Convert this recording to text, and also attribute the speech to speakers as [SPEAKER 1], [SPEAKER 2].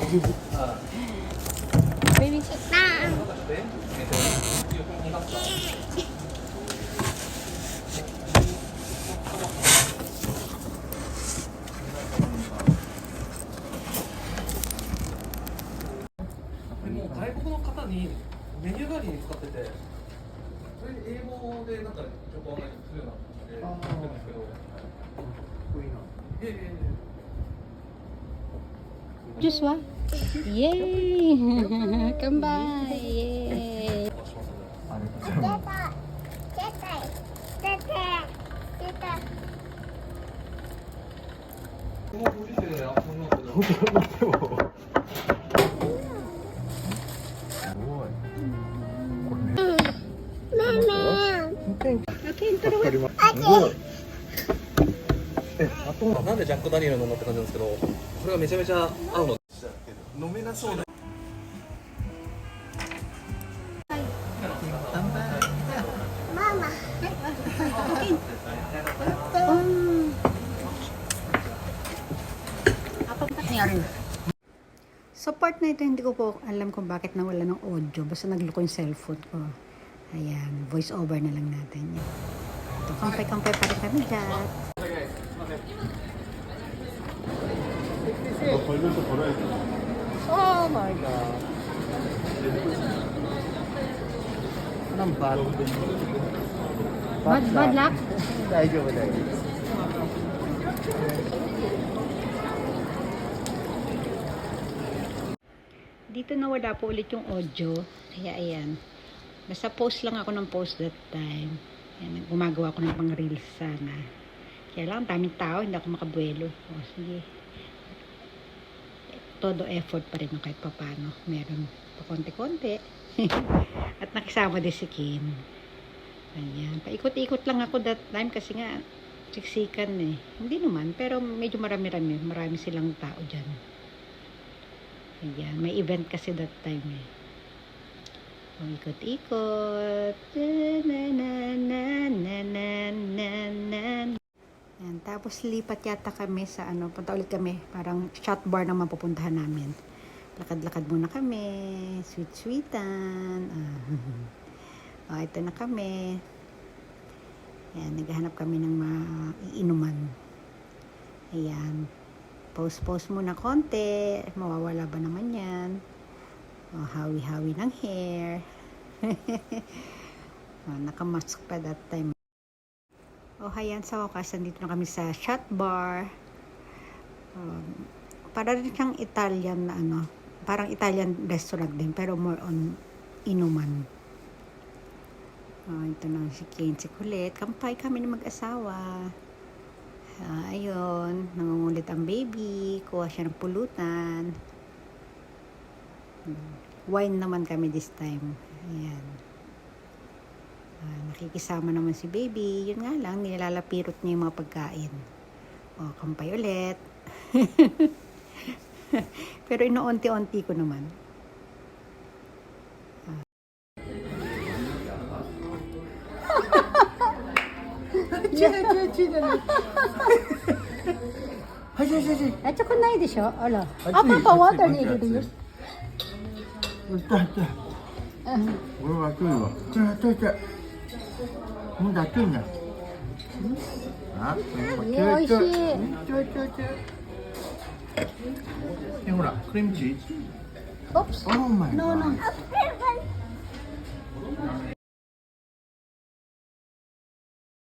[SPEAKER 1] Baby sit na. Juice wa? Yay! Kambay! Yay!
[SPEAKER 2] Mama! なんでジャックダニエルなのって感じなんですけど、これがめちゃめちゃ合うの。飲めなそうな。
[SPEAKER 1] So part na ito, hindi ko po alam kung bakit nawala ng audio. Basta nagluko yung cellphone ko. Ayan, voice over na lang natin. Ito, kampay-kampay pa rin kami dyan. Oh my god. Bad luck?
[SPEAKER 2] 大丈夫だよ。
[SPEAKER 1] Dito nawala po ulit yung audio. Kaya ayan. Nasa post lang ako ng post that time. Ayan, gumagawa ko ng pang reels sana. Kaya lang, daming tao, hindi ako makabuelo. O, sige. Todo effort pa rin kahit papano. Meron pa konti-konti. At nakisama din si Kim. Ayan. Paikot-ikot lang ako that time kasi nga, siksikan eh. Hindi naman, pero medyo marami-rami. Marami silang tao dyan. Ayan. May event kasi that time eh. O, ikot-ikot. Ayan, tapos lipat yata kami sa ano, punta ulit kami, parang shot bar naman pupuntahan namin. Lakad-lakad muna kami, sweet-sweetan. Oh, ito na kami. Ayan, naghahanap kami ng maiinuman. Ayan, pause-pause muna konti, mawawala ba naman yan. Oh, hawi-hawi ng hair. Oh, nakamask pa that time. Oh, ayan, sa wakas, nandito na kami sa shot bar. Para rin siyang Italian na ano, parang Italian restaurant din, pero more on inuman. Oh, ito na si Kenzie kulit. Kampay kami ng mag-asawa. Ayun, nangungulit ang baby. Kuha siya ng pulutan. Wine naman kami this time. Ayan. Nakikisama naman si baby. Yun nga lang, nilalapirot niya yung mga pagkain. O, kampay ulit. Pero inuunti-unti ko naman. At saka na hindi siya. Ala. Papa, water niya dito yun.
[SPEAKER 2] これは熱いわ。熱い熱い。ほんと熱いんだ。あ、
[SPEAKER 1] 美味しい。
[SPEAKER 2] ほら、クリームチーズ。
[SPEAKER 1] Oops.
[SPEAKER 2] Oh my
[SPEAKER 1] No, no.
[SPEAKER 2] god.